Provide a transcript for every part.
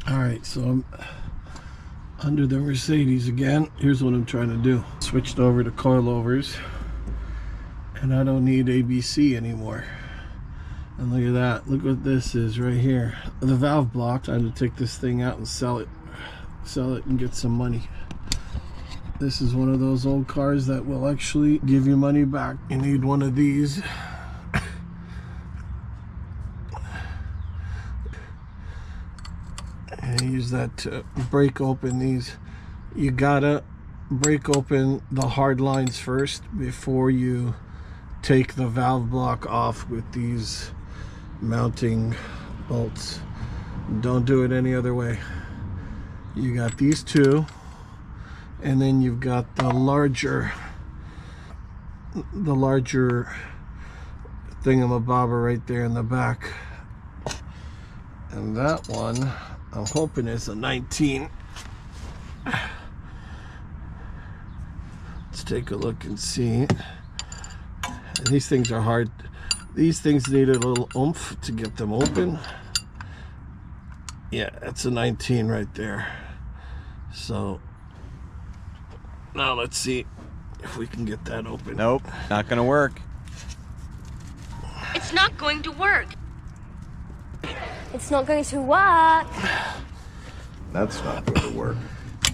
Alright, so I'm under the Mercedes again. Here's what I'm trying to do. Switched over to coilovers, and I don't need ABC anymore. And look at that. Look what this is right here. The valve block. Time to take this thing out and sell it. Sell it and get some money. This is one of those old cars that will actually give you money back. You need one of these. And use that to break open these. You gotta break open the hard lines first before you take the valve block off with these mounting bolts. Don't do it any other way. You got these two, and then you've got the larger thingamabobber right there in the back. And that one, I'm hoping is a 19. Let's take a look and see. And these things are hard. These things need a little oomph to get them open. Yeah, that's a 19 right there. So now let's see if we can get that open. Nope, not gonna work. It's not going to work. It's not going to work. That's not gonna work.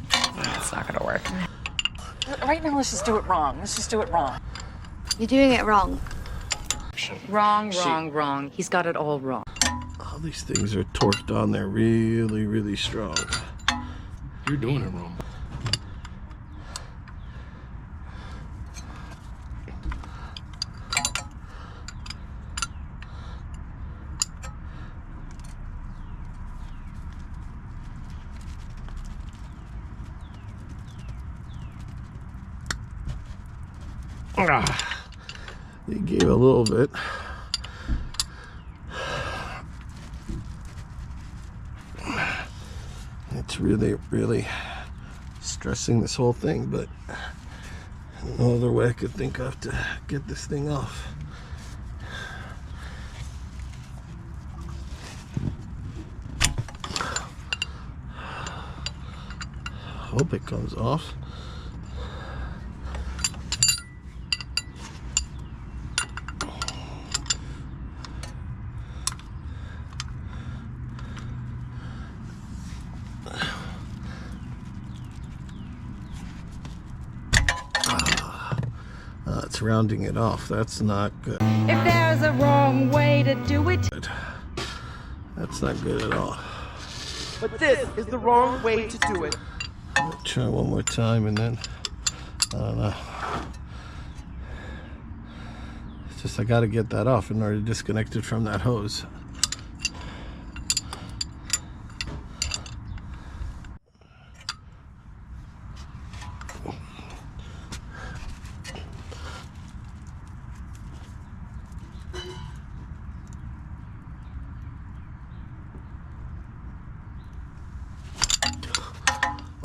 It's not gonna work. Right now, let's just do it wrong. Let's just do it wrong. You're doing it wrong. Wrong. He's got it all wrong. All these things are torqued on there really, really strong. You're doing it wrong. He gave a little bit. It's really, really stressing this whole thing, but no other way I could think of to get this thing off. Hope it comes off. It's rounding it off. That's not good. If there's a wrong way to do it, That's not good at all. But this is the wrong way to do it. I'll try one more time and then I don't know. It's just I got to get that off in order to disconnect it from that hose.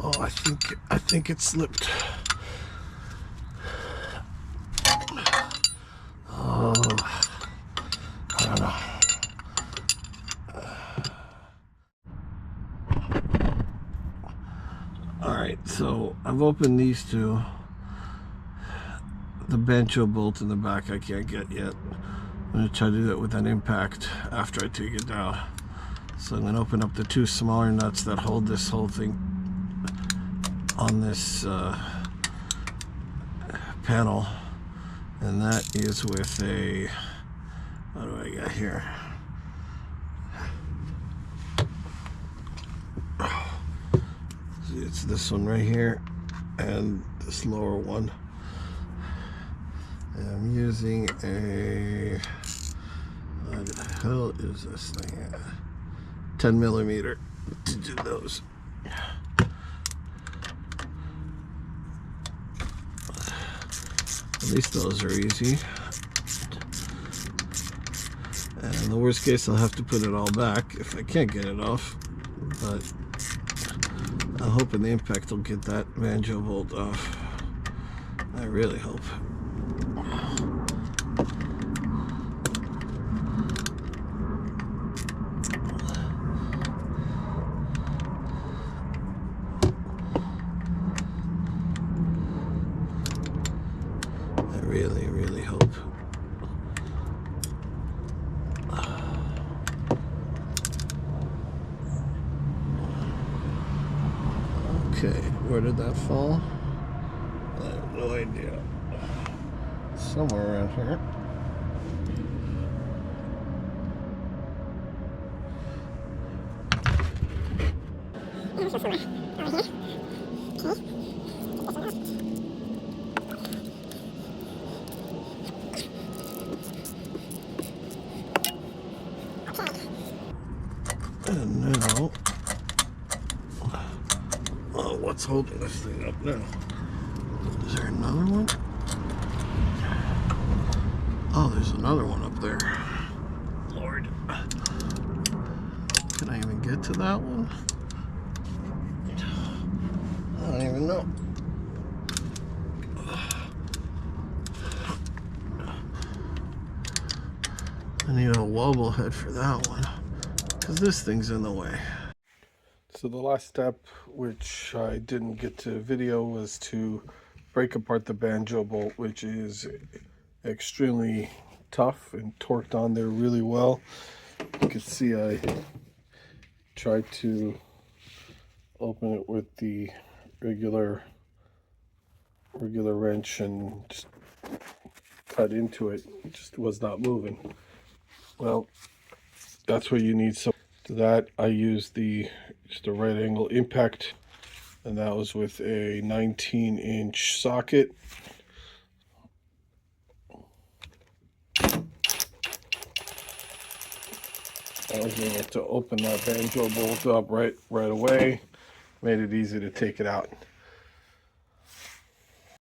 Oh, I think it slipped. Oh, I don't know. All right, so I've opened these two. The banjo bolt in the back I can't get yet. I'm gonna try to do that with an impact after I take it down. So I'm gonna open up the two smaller nuts that hold this whole thing on this panel, and that is with a, what do I got here? See, it's this one right here and this lower one. And I'm using a, what the hell is this thing? 10 millimeter to do those. At least those are easy. And in the worst case, I'll have to put it all back if I can't get it off. But I'm hoping the impact will get that banjo bolt off. I really hope. Okay, where did that fall? I have no idea. Somewhere around here. And now, oh, what's holding this thing up now? Is there another one? Oh, there's another one up there. Lord. Can I even get to that one? I don't even know. I need a wobble head for that one, because this thing's in the way. So the last step, which I didn't get to video, was to break apart the banjo bolt, which is extremely tough and torqued on there really well. You can see I tried to open it with the regular wrench and just cut into it. It just was not moving. Well, that's where you need some. To that, I used just a right angle impact, and that was with a 19-inch socket. I was able to open that banjo bolt up right away. Made it easy to take it out.